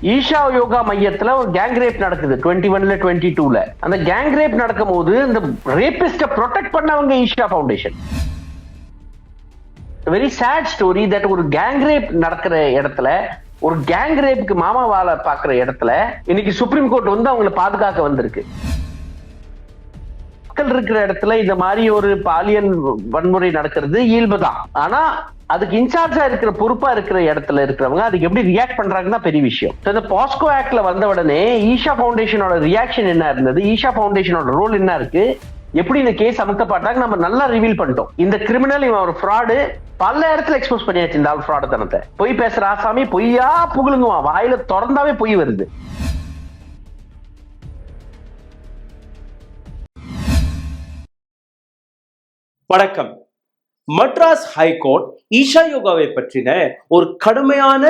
ஈஷா யோகா மையத்துல ஒரு gang rape நடக்குது 21ல 22ல. அந்த கேங் ரேப் நடக்கும் போது இந்த ரேபிஸ்ட ப்ரொடெக்ட் பண்ணவங்க Isha foundation. Very sad story that ஒரு கேங் ரேப் நடக்கிற இடத்துல, ஒரு கேங் ரேப்புக்கு மாமாவால பாக்குற இடத்துல இன்னைக்கு சுப்ரீம் கோர்ட் வந்து அவங்களை பாதுகாக்க வந்திருக்கு. மக்கள் இருக்கிற இடத்துல இந்த மாதிரி ஒரு பாலியல் வன்முறை நடக்கிறது இயல்புதான். ஆனா அதுக்கு இன்சார்ஜா இருக்கிற பொறுப்பா இருக்கிற இடத்துல இருக்கிறவங்க அதுக்கு எப்படி ரியாக்ட் பண்றாங்கன்னா பெரிய விஷயம். இந்த பாஸ்கோ ஆக்ட்ல வந்த உடனே ஈஷா ஃபவுண்டேஷனோட ரியாக்ஷன் என்ன இருந்தது, ஈஷா ஃபவுண்டேஷனோட ரோல் என்ன இருக்கு, எப்படி இந்த கேஸ் அமுக்கப்பட்டாங்க நம்ம நல்லா ரிவீல் பண்ணிட்டோம். இந்த கிரிமினல் இவன் ஒரு ஃப்ராடு பல இடத்துல எக்ஸ்போஸ் பண்ணியாச்சு. இந்த ஆள் ஃப்ராடு தனத்தை பொய் பேசுற ஆசாமி பொய்யா புகழுங்குவான், வாயில திறந்தாவே பொய் வருது. வணக்கம். மட்ராஸ் ஹைகோர்ட் ஈஷா யோகாவை பற்றின ஒரு கடுமையான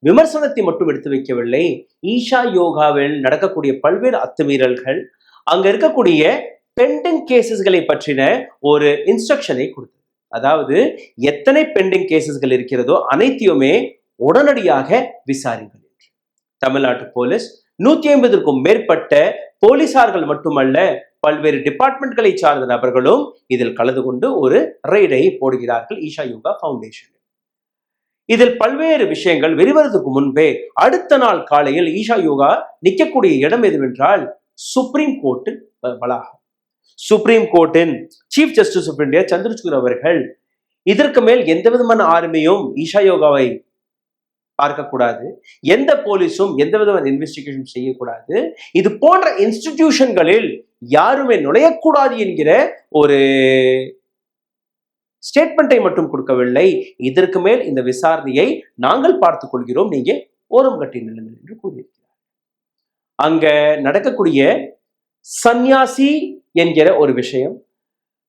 விமர்சனத்தை மட்டும் எடுத்து வைக்கவில்லை. ஈஷா யோகாவில் நடக்கக்கூடிய பல்வேறு அத்துமீறல்கள், அங்க இருக்கக்கூடிய பெண்டிங் கேசஸ்களை பற்றின ஒரு இன்ஸ்ட்ரக்ஷனை கொடுத்தது. அதாவது எத்தனை பெண்டிங் கேசஸ்கள் இருக்கிறதோ அனைத்தையுமே உடனடியாக விசாரிங்கள் என்று. தமிழ்நாட்டு போலீஸ் 150க்கும் மேற்பட்ட போலீசார்கள் மட்டுமல்ல, பல்வேறு டிபார்ட்மெண்ட்களை சார்ந்த நபர்களும் இதில் கலந்து கொண்டு ஒரு ரெய்டை போடுகிறார்கள் ஈஷா யோகா ஃபவுண்டேஷன். இதில் பல்வேறு விஷயங்கள் வெளிவரதுக்கு முன்பே அடுத்த நாள் காலையில் ஈஷா யோகா நிற்கக்கூடிய இடம் எதுவென்றால் சுப்ரீம் கோர்ட்டு வளாகம். சுப்ரீம் கோர்ட்டின் chief justice of India Chandrachud அவர்கள் இதற்கு மேல் எந்த விதமான ஆர்மியும் ஈஷா யோகாவை பார்க்கக்கூடாது, எந்த போலீஸும் எந்த விதமான இன்வெஸ்டிகேஷன் செய்யக்கூடாது, இது போன்ற இன்ஸ்டிடியூஷன்களில் யாருமே நுழையக்கூடாது என்கிற ஒரு ஸ்டேட்மெண்ட்டை மட்டும் கொடுக்கவில்லை. இதற்கு மேல் இந்த விசாரணையை நாங்கள் பார்த்துக் கொள்கிறோம், நீங்க ஓரம் கட்டி நில்லுங்கள் என்று கூறியிருக்கிறார். அங்க நடக்கக்கூடிய சந்நியாசி என்கிற ஒரு விஷயம்,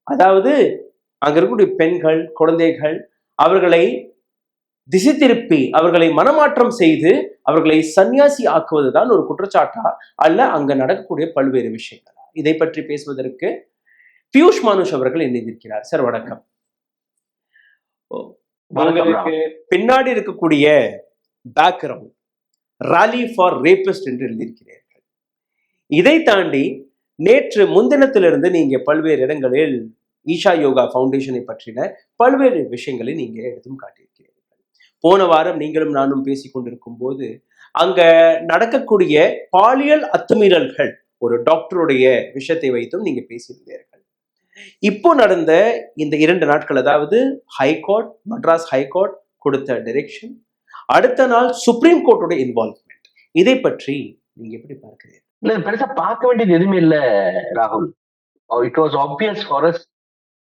அதாவது அங்க இருக்கக்கூடிய பெண்கள் குழந்தைகள் அவர்களை திசை திருப்பி அவர்களை மனமாற்றம் செய்து அவர்களை சன்னியாசி ஆக்குவதுதான் ஒரு குற்றச்சாட்டா அல்ல அங்க நடக்கக்கூடிய பல்வேறு விஷயங்களா? இதை பற்றி பேசுவதற்கு பியூஷ் மானுஷ் அவர்கள் இணைந்திருக்கிறார். சார் வணக்கம். உங்களுக்கு பின்னாடி இருக்கக்கூடிய பேக்ரவுண்ட் ராலி ஃபார் ரேபிஸ்ட் என்று எழுதியிருக்கிறீர்கள். இதை தாண்டி நேற்று முன்தினத்திலிருந்து நீங்க பல்வேறு இடங்களில் ஈஷா யோகா ஃபவுண்டேஷனை பற்றின பல்வேறு விஷயங்களை நீங்க எடுத்தும் காட்டியிருக்கிறீர்கள். போன வாரம் நீங்களும் நானும் பேசிக் கொண்டிருக்கும் போது அங்க நடக்கக்கூடிய பாலியல் அத்துமீறல்கள் ஒரு டாக்டருடைய விஷயத்தை வைத்தும் நீங்க பேசியிருந்தீர்கள். இப்போ நடந்த இந்த 2 நாட்கள், அதாவது ஹைகோர்ட் மட்ராஸ் ஹைகோர்ட் கொடுத்த டைரக்ஷன், அடுத்த நாள் சுப்ரீம் கோர்ட்டோட இன்வால்வ்மெண்ட், இதை பற்றி நீங்க எப்படி பார்க்கிறீர்கள்? இல்ல பெருசா பார்க்க வேண்டியது எதுவுமே இல்ல ராகுல். It was obvious for us.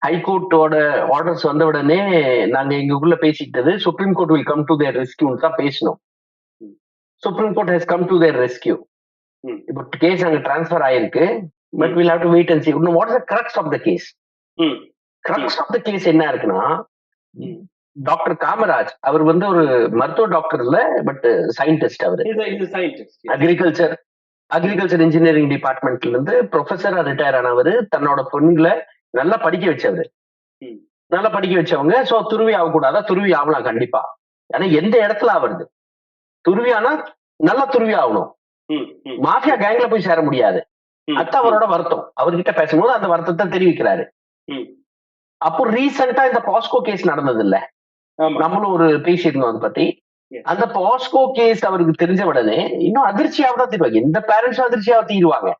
ஹைகோர்ட்டோட ஆர்டர்ஸ் வந்த உடனே நாங்க எங்களுக்குள்ள பேசிக்கிட்டது supreme court will come to their ரெஸ்கியூன்னு தான் பேசணும். Supreme court has come to their rescue. இப்போ கேஸ் அங்க டிரான்ஸ்ஃபர் ஆயிருக்கு. But will have to wait and see. What is the crux of the case? Crux of the case என்ன இருக்குன்னா, doctor Kamaraj அவர் வந்து ஒரு மருத்துவ டாக்டர் இல்ல, பட் சயின்டிஸ்ட். அவரு அக்ரிகல்ச்சர் இன்ஜினியரிங் டிபார்ட்மெண்ட்ல இருந்து ப்ரொஃபஸரா ரிட்டையர் ஆனவர். தன்னோட பொண்ணுங்களை நல்லா படிக்க வச்சவர், நல்லா படிக்க வச்சவங்க. சோ துருவி ஆகக்கூடாதா? துருவி ஆகலாம் கண்டிப்பா. ஏன்னா எந்த இடத்துல ஆகுறது துருவி ஆனா நல்லா துருவி ஆகணும். மாஃபியா கேங்ல போய் சேர முடியாது. அதான் அவரோட வருத்தம். அவர்கிட்ட பேசும்போது அந்த வருத்தத்தை தெரிவிக்கிறாரு. அப்போ ரீசெண்டா இந்த பாஸ்கோ கேஸ் நடந்தது இல்ல, நம்மளும் ஒரு பேசியிருந்தோம் அதை பத்தி. அந்த பாஸ்கோ கேஸ் அவருக்கு தெரிஞ்ச உடனே இன்னும் அதிர்ச்சியாக தான் தீருவாங்க. எந்த பேரண்ட்ஸும் அதிர்ச்சியாக தீருவாங்க.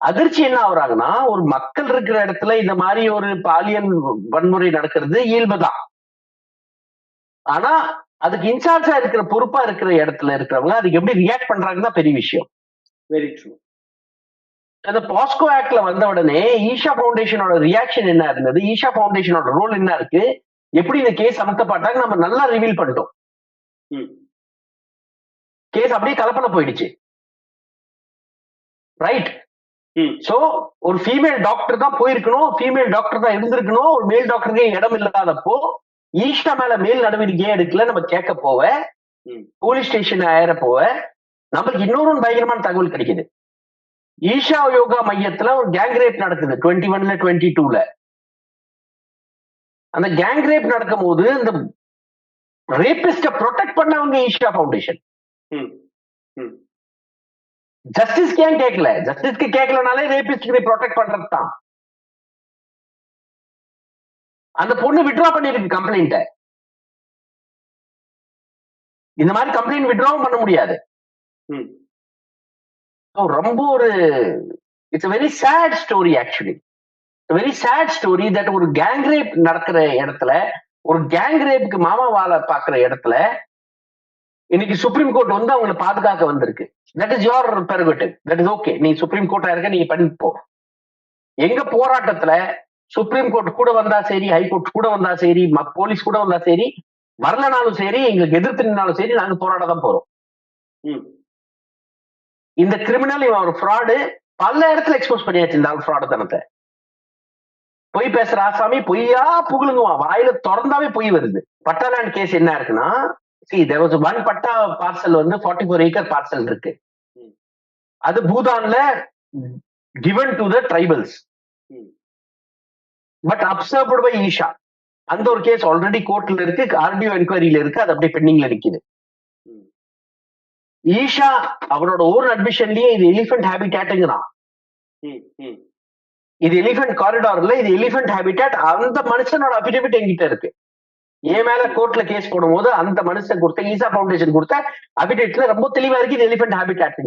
அதிர்ச்சி என்ன ஆகுறாங்கன்னா, ஒரு மக்கள் இருக்கிற இடத்துல இந்த மாதிரி ஒரு பாலியல் வன்முறை நடக்கிறது இயல்புதான். ஆனா அதுக்கு இன்சார்ஜா இருக்கிற பொறுப்பா இருக்கிற இடத்துல இருக்கிறவங்க அதுக்கு எப்படி ரியாக்ட் பண்றாங்கன்னா பெரிய விஷயம். Very true. அந்த பாஸ்கோ ஆக்ட்ல வந்த உடனே ஈஷா ஃபவுண்டேஷனோட ரியாக்ஷன் என்ன இருந்தது, ஈஷா ஃபவுண்டேஷனோட ரோல் என்ன இருக்கு, எப்படி இந்த கேஸ் அமுக்கப்பட்டாங்க நம்ம நல்லா ரிவீல் பண்ணிட்டோம். கேஸ் அப்படியே கலப்பல போயிடுச்சு. ரைட். சோ ஒரு ஃபீமேல் டாக்டர் தான் போயிருக்கணும், ஃபீமேல் டாக்டர் தான் இருந்திருக்கணும். ஒரு மேல் டாக்டருக்கே இடம் இல்லாதப்போ ஈஷா மேல மேல் நடவடிக்கையே எடுக்கல. நம்ம கேட்க போவ போலீஸ் ஸ்டேஷன் ஆயிர போவ நமக்கு இன்னொரு பயங்கரமான தகவல் கிடைக்குது. ஈஷா யோகா மையத்துல ஒரு கேங் ரேப் நடக்குது 21ல 22ல. அந்த கேங் ரேப் நடக்கும் போது இந்த ரேபிஸ்ட ப்ரொடெக்ட் பண்ணவங்க ஈஷா ஃபவுண்டேஷன். ஜஸ்டிஸ்க்கு ஏன் கேட்கல? ஜஸ்டிஸ்க்கு கேட்கலனாலே ரேபிஸ்டுக்கு ப்ரொடெக்ட் பண்றது தான். அந்த பொண்ணு வித்ட்ரா பண்ணிருக்கு கம்ப்ளைண்ட. இந்த மாதிரி கம்ப்ளைண்ட் வித்ட்ராவும் பண்ண முடியாது. ரொம்ப ஒரு it's very sad story actually. Very sad story that ஒரு கேங் ரேப் நடக்கிற இடத்துல, ஒரு கேங் ரேப்புக்கு மாமா வாழ பாக்குற இடத்துல இன்னைக்கு சுப்ரீம் கோர்ட் வந்து அவங்களை பாதுகாக்க வந்திருக்கு. That is your prerogative. That is okay. நீ சுப்ரீம் கோர்ட்டா இருக்க, நீங்க பண்ணிட்டு போ. எங்க போராட்டத்துல சுப்ரீம் கோர்ட் கூட வந்தா சரி, ஹைகோர்ட் கூட வந்தா சரி, போலீஸ் கூட வந்தா சரி, வரலனாலும் சரி, எங்களுக்கு எதிர்த்து நின்னாலும் சரி, நாங்க போராட தான் போறோம். இந்த கிரிமினல் இவன் ஒரு ஃப்ராடு பல இடத்துல எக்ஸ்போஸ் பண்ணியாச்சு. இந்த ஃப்ராடு தனத்தை பொய் பேசுற ஆசாமி பொய்யா புகழுங்குவான். வாயில திறந்தாவே பொய் வருது. பட்டாலேண்ட் கேஸ் என்ன இருக்குன்னா, there was one patta parcel வந்து 44 acre பார்சல் இருக்கு. அது பூதான்ல given to the tribals but observed by Isha. அந்த ஒரு கேஸ் ஆல்ரெடி கோர்ட்ல இருக்கு, ஆர்டிஓ என்கொயரியில இருக்கு, அது அப்படியே பெண்டிங்ல நிக்குது. ஈஷா அவரோட ஓன் அட்மிஷன்லயே இது எலிஃபென்ட் ஹேபிட்டாட்ங்கிறான். இது எலிஃபென்ட் காரிடார்ல, இது எலிஃபென்ட் ஹேபிட்டாட். அந்த மனுஷனோட அபிடேவிட் என்கிட்ட இருக்கு. என் மேல கோர்ட்ல கேஸ் போடும்போது அந்த மனுஷன் கொடுத்த ஈசா பவுண்டேஷன் கொடுத்த அபிடேட்ல ரொம்ப தெளிவா இருக்கு, இது எலிஃபென்ட் ஹேபிட்டாட்.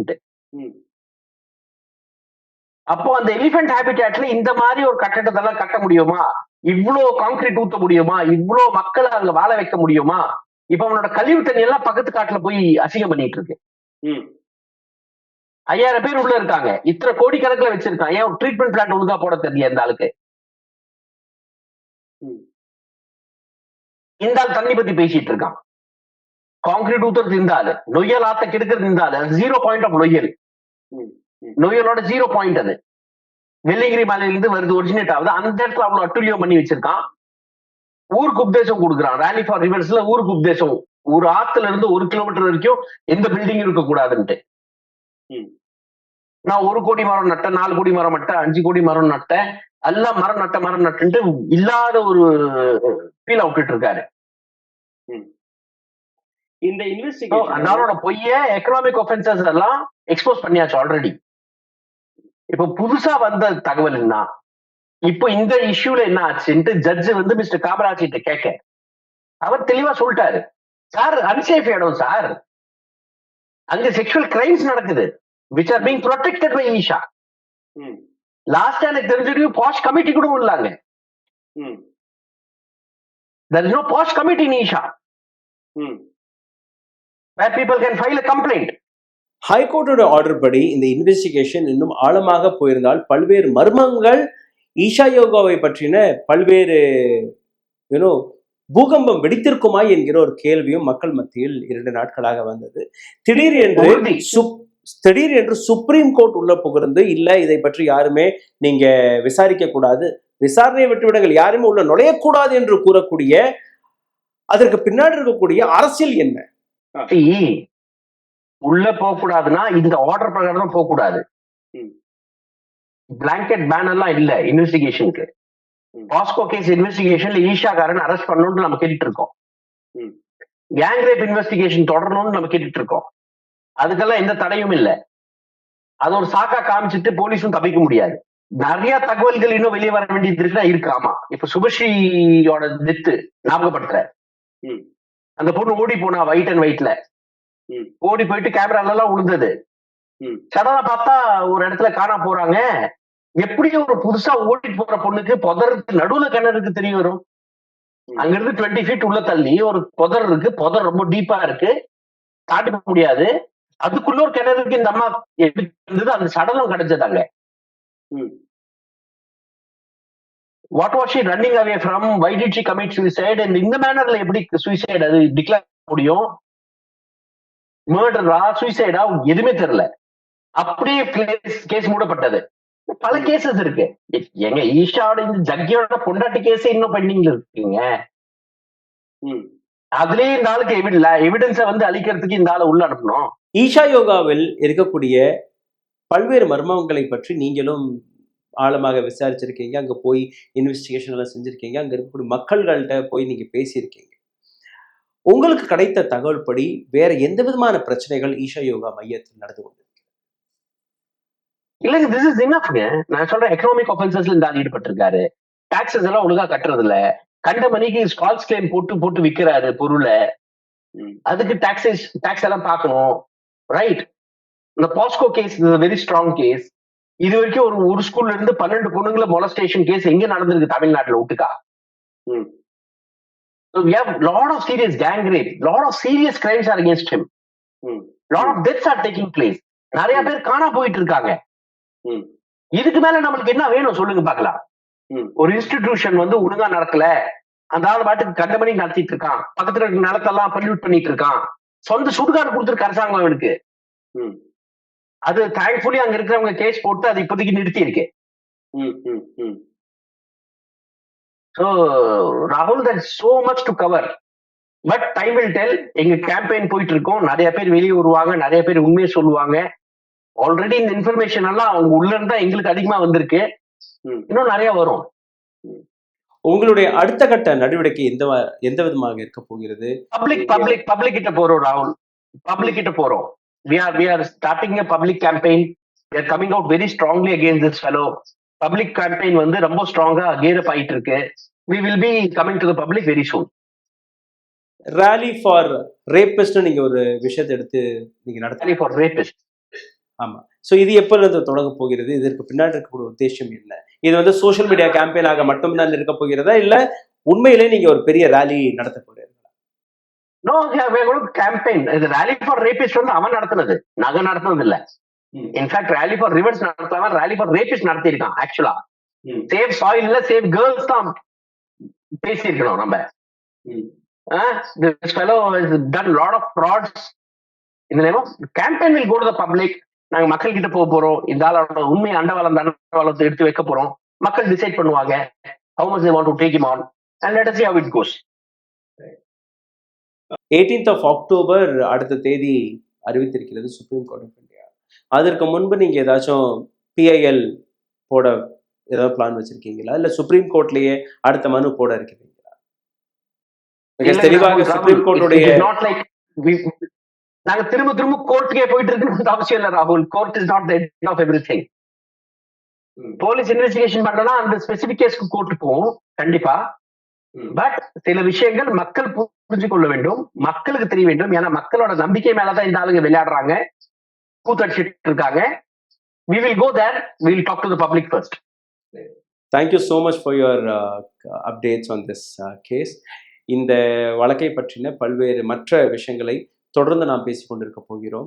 அப்போ அந்த எலிஃபென்ட் ஹேபிட்டாட்ல இந்த மாதிரி ஒரு கட்டடத்தெல்லாம் கட்ட முடியுமா? இவ்வளவு கான்கிரீட் ஊத்த முடியுமா? இவ்வளவு மக்களை அங்க வாழ வைக்க முடியுமா? இப்ப அவனோட கழிவு தண்ணி எல்லாம் பக்கத்து காட்டுல போய் அசிங்கம் பண்ணிட்டு இருக்கு. 5000 பேர் உள்ள இருக்காங்க, இத்தனை கோடி கணக்குல வச்சிருக்கான். ஏன் ட்ரீட்மெண்ட் பிளான்ட் ஒழுங்கா போட தெரியல இந்த ஆளுக்கு? இந்த ஆள் தண்ணி பத்தி பேசிட்டு இருக்கான். கான்கிரீட் ஊத்துறது இந்த ஆளு, நொய்யல் ஆத்த கெடுக்கிறது இந்த ஆளு. 0 பாயிண்ட் ஆஃப் நொய்யல். நொய்யலோட 0 பாயிண்ட். அது வெள்ளிங்கிரி மலையிலிருந்து வருது, ஒரிஜினேட் ஆகுது. அந்த இடத்துல அவ்வளவு அட்டுழியம் பண்ணி வச்சிருக்கான். ஊருக்கு உபதேசம் கொடுக்குறான். ரேலி ஃபார் ரிவர்ஸ்ல ஊருக்கு உபதேசம். ஒரு ஆத்துல இருந்து 1 கிலோமீட்டர் வரைக்கும் எந்த பில்டிங் இருக்க கூடாதுன்ட்டு. நான் 1 கோடி மரம் நட்டேன், 4 கோடி மரம் நட்டேன், 5 கோடி மரம் நட்டேன், எல்லாம் மரம் நட்டுன்ட்டு இல்லாத ஒரு ஃபீல் அவுட்டு இருக்காரு. இந்த இன்வெஸ்டிகேஷன் பொய்ய எக்கனாமிக் ஒஃபென்சஸ் எல்லாம் எக்ஸ்போஸ் பண்ணியாச்சு ஆல்ரெடி. இப்ப புதுசா வந்த தகவல் என்ன, இப்போ இந்த இஷ்யூல என்ன ஆச்சுன்ட்டு ஜட்ஜ் வந்து மிஸ்டர் காமராஜ் கிட்ட கேட்க, அவர் தெளிவா சொல்லிட்டாரு. சார் அன்சேஃப் இடம் சார், அங்க செக்ஷுவல் கிரைம்ஸ் நடக்குது which are being protected by Isha. Last எனக்கு தெரிஞ்சிருக்கு பாஷ் கமிட்டி கூட இல்லாங்க. there is no posh committee in Isha where people can file a complaint. ஹைகோர்ட்டோட ஆர்டர் படி இந்த இன்வெஸ்டிகேஷன் இன்னும் ஆழமாக போயிருந்தால் பல்வேறு மர்மங்கள் ஈஷா யோகாவை பற்றின பல்வேறு பூகம்பம் வெடித்திருக்குமா என்கிற ஒரு கேள்வியும் மக்கள் மத்தியில் 2 நாட்களாக வந்தது. திடீர் என்று சுப்ரீம் கோர்ட் உள்ள புகுந்து, இல்ல இதை பற்றி யாருமே நீங்க விசாரிக்க கூடாது, விசாரணையை விட்டுவிடுங்கள், யாருமே உள்ள நுழையக்கூடாது என்று கூறக்கூடிய அதற்கு பின்னாடி இருக்கக்கூடிய அரசியல் என்ன? உள்ள போக கூடாதுன்னா இந்த ஆர்டர் பிரகாரம் தான் போக கூடாது. பிளாங்கெட் பேன் எல்லாம் இல்ல இன்வெஸ்டிகேஷனுக்கு. பாஸ்கோ கேஸ் இன்வெஸ்டிகேஷன்ல ஈஷாக்காரன் அரெஸ்ட் பண்ணணும்னு நம்ம கேட்டுட்டு இருக்கோம். கேங் ரேப் இன்வெஸ்டிகேஷன் தொடரணும்னு நம்ம கேட்டுட்டு இருக்கோம். அதுக்கெல்லாம் எந்த தடையும் இல்லை. அது ஒரு சாக்கா காமிச்சிட்டு போலீஸும் தப்பிக்க முடியாது. நிறைய தகவல்கள் இன்னும் வெளியே வர வேண்டியது இருக்கு. ஆமா, இப்ப சுபஸ்ரீயோட டெத்து ஞாபகப்படுத்துற, அந்த பொண்ணு ஓடி போனா ஒயிட் அண்ட் ஒயிட்ல ஓடி போயிட்டு கேமரால எல்லாம் விழுந்தது. சடனா பார்த்தா ஒரு இடத்துல காணா போறாங்க. எப்படி ஒரு புதுசா ஓடிட்டு போற பொண்ணுக்கு புதருக்கு நடுவுல கிணறுக்கு தெரிய வரும்? அங்க இருந்து 20 feet உள்ள தள்ளி ஒரு புதர் இருக்கு. புதர் ரொம்ப டீப்பா இருக்கு, தாண்டி போக முடியாது. அதுக்குள்ள ஒரு கிணறுக்கு இந்த அம்மா எப்படி இருந்தது? அந்த சடலம் கிடைச்சதாங்க. What was she running away from? Why did she commit suicide? இந்த மேனர்ல எப்படி சூசைட் அது டிக்ளேர் முடியும்? மர்டரா சூசைடா எதுவுமே தெரியல. அப்படியே கேஸ் மூடப்பட்டது. பல கேசஸ் இருக்கு. எங்க ஈஷாவோட இந்த ஜக்கியோட பொண்டாட்டி கேஸ் இன்னும் பெண்டிங்ல இருக்குங்க. அதுலயே இந்த ஆளுக்கு எவிடன்ஸை வந்து அழிக்கிறதுக்கு இந்த ஆளை உள்ள அனுப்பணும். ஈஷா யோகாவில் இருக்கக்கூடிய பல்வேறு மர்மங்களை பற்றி நீங்களும் ஆழமாக விசாரிச்சிருக்கீங்க. அங்க போய் இன்வெஸ்டிகேஷன் எல்லாம் செஞ்சிருக்கீங்க. அங்க இருக்கக்கூடிய மக்கள்கள்கிட்ட போய் நீங்க பேசியிருக்கீங்க. உங்களுக்கு கிடைத்த தகவல் படி வேற எந்த விதமான பிரச்சனைகள் ஈஷா யோகா மையத்தில் நடந்து கொண்டு? இல்லங்க, திஸ் இஸ் இனஃப்ங்க. நான் சொல்றேன், எக்கனாமிக் ஆஃபென்சஸ்ல இந்த ஆள் ஈடுபட்டிருக்காரு. டாக்ஸஸ் எல்லாம் ஒழுங்கா கட்டுறது இல்ல. கண்ட மணிக்கு ஃபால்ஸ் கிளைம் போட்டு போட்டு விக்கிறாரு பொருளை. அதுக்கு டாக்ஸ் எல்லாம் பார்க்கணும், ரைட்? இந்த POCSO case is very strong case. இது வரைக்கும் ஒரு ஸ்கூல்ல இருந்து 12 பொண்ணுங்களை மொலஸ்டேஷன் கேஸ் எங்க நடந்திருக்கு தமிழ்நாட்டுல விட்டுக்கா? So we have lot of serious gang rape, lot of serious crimes are against him. Lot of deaths are taking place. நிறைய பேர் காணா போயிட்டு இருக்காங்க. இதுக்கு மேல நம்மளுக்கு என்ன வேணும் சொல்லுங்க பார்க்கலாம். ஒரு இன்ஸ்டிடியூஷன் வந்து ஒழுங்கா நடக்கல, அந்த ஆள் பாட்டுக்கு கண்டபடி நடத்திட்டு இருக்கான், பக்கத்துல இருக்க நிலத்தெல்லாம் பல்யூட் பண்ணிட்டு இருக்கான், சொந்த சுடுகாடு கொடுத்துருக்கு அரசாங்கம் அவனுக்கு. அது தேங்க்ஃபுல்லி அங்க இருக்கிறவங்க கேஸ் போட்டு அது இப்போதைக்கு நிறுத்தி இருக்கு. So Rahul, there's so much to cover, but time will tell. எங்க கேம்பெயின் போயிட்டு இருக்கோம், நிறைய பேர் வெளியே வருவாங்க, நிறைய பேர் உண்மையை சொல்லுவாங்க. ஆல்ரெடி இந்த இன்ஃபர்மேஷன் எல்லாம் அவங்க உள்ள இருந்தா எங்களுக்கு அதிகமா வந்திருக்கு, இன்னும் நிறைய வரும். உங்களுடைய அடுத்த கட்ட நடவடிக்கை எந்த விதமாக இருக்க போகிறது? பப்ளிக் கிட்ட போறோம் ராகுல், பப்ளிக் கிட்ட போறோம். we are starting a public campaign. We are coming out very strongly against this fellow. Public campaign வந்து ரொம்ப ஸ்ட்ராங்கா gear up ஆயிட்டு இருக்கு. We will be coming to the public very soon. Rally for rapist நீங்க ஒரு விஷயத்தை எடுத்து நீங்க நடத்த. Rally for rapist. ஆமா. சோ இது எப்பல இருந்து தொடங்க போகிறது? இதற்கு பின்னாடி இருக்கக்கூடிய உத்தேசம் என்ன? இது வந்து சோஷியல் மீடியா கேம்பெயினாக மட்டும்தான் இருக்க போகிறதா, இல்ல உண்மையிலே நீங்க ஒரு பெரிய ராலி நடத்த போறீங்களா? No, we are going to campaign. The rally for rapist வந்து அவன் நடத்துனது, நாங்க நடத்துனது இல்ல. In fact rally for rivers நடத்தாம rally for rapist நடத்தி இருக்கான். ஆக்சுவலா சேவ் சாயில்ல சேவ் கேர்ள்ஸ் தான் பேசி இருக்கணும் நம்ம. This fellow has done lot of frauds. இந்த நேரம் campaign will go to the public. நாங்க மக்கள் கிட்ட போறோம், இந்த ஆளோட உண்மை அண்டவாளத்தை எடுத்து வைக்க போறோம். மக்கள் டிசைட் பண்ணுவாங்க how much they want to take him on, and let us see how it goes. 18th of October அடுத்த தேதி அறிவித்திருக்கிறது சுப்ரீம் கோர்ட் ஆஃப் இந்தியா. அதற்கு முன்பு நீங்க ஏதாச்சும் PIL போட ஏதாவது பிளான் வச்சிருக்கீங்களா, இல்ல சுப்ரீம் கோர்ட்லயே அடுத்த மனு போட இருக்கீங்களா? தெளிவாக சுப்ரீம் கோர்ட்டுடைய நாங்க திரும்ப கோர்ட்டுக்கே போயிட்டு இருக்கு அவசியம் இல்ல ராகுல். Court is not the end of everything. Police investigation பண்ணனா அந்த ஸ்பெசிபிக் கேஸ்க்கு கோர்ட் போகும் கண்டிப்பா. பட் சில விஷயங்கள் மக்கள் புரிஞ்சு கொள்ள வேண்டும், மக்களுக்கு தெரிய வேண்டும். ஏன்னா மக்களோட நம்பிக்கை மேலதான் இந்த ஆளுங்க விளையாடுறாங்க, கூத்தடிச்சிட்டு இருக்காங்க. We will go there. We will talk to the public first. Thank you so much for your updates on this case. இந்த வழக்கை பற்றின பல்வேறு மற்ற விஷயங்களை தொடர்ந்து நாம் பேசிக்கொண்டிருக்க போகிறோம்.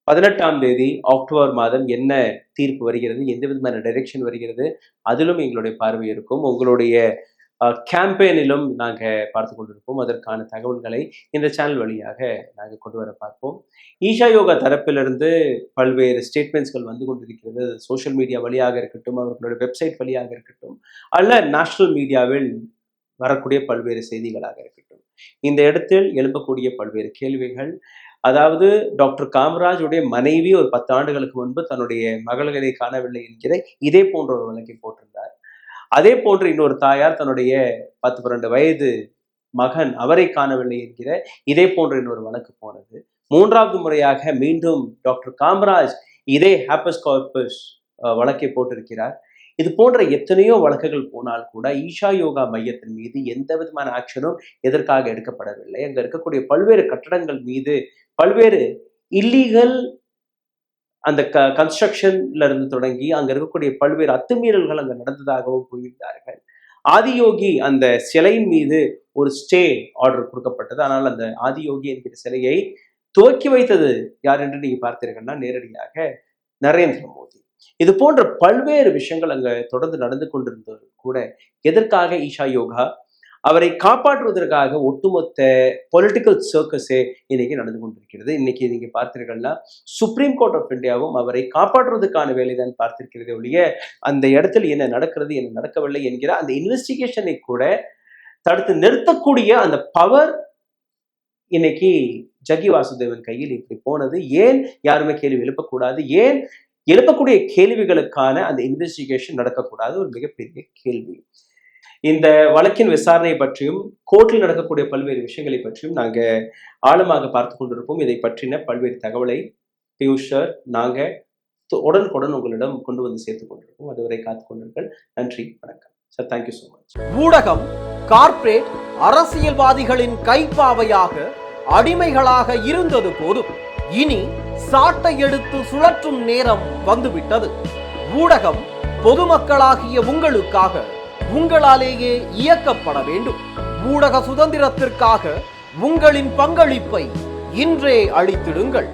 18ஆம் தேதி அக்டோபர் மாதம் என்ன தீர்ப்பு வருகிறது, எந்த விதமான டைரக்ஷன் வருகிறது, அதிலும் எங்களுடைய பார்வை இருக்கும். உங்களுடைய கேம்பெயினிலும் நாங்கள் பார்த்து கொண்டிருப்போம். அதற்கான தகவல்களை இந்த சேனல் வழியாக நாங்கள் கொண்டு வர பார்ப்போம். ஈஷா யோகா தரப்பிலிருந்து பல்வேறு ஸ்டேட்மெண்ட்ஸ்கள் வந்து கொண்டிருக்கிறது. சோஷியல் மீடியா வழியாக இருக்கட்டும், அவர்களுடைய வெப்சைட் வழியாக இருக்கட்டும், அல்ல நேஷனல் மீடியாவில் வரக்கூடிய பல்வேறு செய்திகளாக இருக்கட்டும். இந்த இடத்தில் எழுப்பக்கூடிய பல்வேறு கேள்விகள், அதாவது டாக்டர் காமராஜுடைய மனைவி ஒரு 10 ஆண்டுகளுக்கு முன்பு தன்னுடைய மகள்களை காணவில்லை என்கிற இதே போன்ற ஒரு வழக்கை போட்டிருந்தார். அதே போன்று இன்னொரு தாயார் தன்னுடைய 10-12 வயது மகன் அவரை காணவில்லை என்கிற இதே போன்ற இன்னொரு வழக்கு போனது. 3வது முறையாக மீண்டும் டாக்டர் காமராஜ் இதே ஹேபஸ் கார்பஸ் வழக்கை போட்டிருக்கிறார். இது போன்ற எத்தனையோ வழக்குகள் போனால் கூட ஈஷா யோகா மையத்தின் மீது எந்த விதமான ஆக்ஷனும் எதற்காக எடுக்கப்படவில்லை. அங்க இருக்கக்கூடிய பல்வேறு கட்டடங்கள் மீது பல்வேறு இல்லீகல் அந்த கன்ஸ்ட்ரக்ஷன்ல இருந்து தொடங்கி அங்க இருக்கக்கூடிய பல்வேறு அத்துமீறல்கள் அங்க நடந்ததாகவும் கூறியிருந்தார்கள். ஆதியோகி அந்த சிலையின் மீது ஒரு ஸ்டே ஆர்டர் கொடுக்கப்பட்டது. ஆனால் அந்த ஆதியோகி என்கிற சிலையை துவக்கி வைத்தது யார் என்று நீங்க பார்த்தீர்கள்னா நேரடியாக நரேந்திர மோடி. இது போன்ற பல்வேறு விஷயங்கள் அங்க தொடர்ந்து நடந்து கொண்டிருந்தது கூட எதற்காக ஈஷா யோகா அவரை காப்பாற்றுவதற்காக ஒட்டுமொத்த பொலிட்டிக்கல் சர்க்கஸே இன்னைக்கு நடந்து கொண்டிருக்கிறது. இன்னைக்கு நீங்க பார்த்தீர்கள்னா சுப்ரீம் கோர்ட் ஆஃப் இந்தியாவும் அவரை காப்பாற்றுவதற்கான வேலைதான் பார்த்திருக்கிறது ஒழிய அந்த இடத்துல என்ன நடக்கிறது என்ன நடக்கவில்லை என்கிற அந்த இன்வெஸ்டிகேஷனை கூட தடுத்து நிறுத்தக்கூடிய அந்த பவர் இன்னைக்கு ஜக்கி வாசுதேவன் கையில் இப்படி போனது. ஏன் யாருமே கேள்வி எழுப்பக்கூடாது, ஏன் எழுப்பக்கூடிய கேள்விகளுக்கான அந்த இன்வெஸ்டிகேஷன் நடக்கக்கூடாது, ஒரு மிகப்பெரிய கேள்வி. இந்த வழக்கின் விசாரணை பற்றியும் கோர்ட்டில் நடக்கக்கூடிய பல்வேறு விஷயங்களை பற்றியும் நாங்க ஆழமாக பார்த்து கொண்டிருப்போம். இதை பற்றின பல்வேறு தகவலை பியூஷ் சார் நாங்க உடனுக்குடன் உங்களிடம் கொண்டு வந்து சேர்த்துக் கொண்டிருப்போம். அதுவரை காத்துக் கொண்டிருங்கள். நன்றி, வணக்கம் சார். Thank you so much. ஊடகம் கார்ப்பரேட் அரசியல்வாதிகளின் கைப்பாவையாக அடிமைகளாக இருந்தது போதும். இனி சாட்டை எடுத்து சுழற்றும் நேரம் வந்துவிட்டது. ஊடகம் பொதுமக்களாகிய உங்களுக்காக உங்களாலேயே இயக்கப்பட வேண்டும். ஊடக சுதந்திரத்திற்காக உங்களின் பங்களிப்பை இன்றே அளித்திடுங்கள்.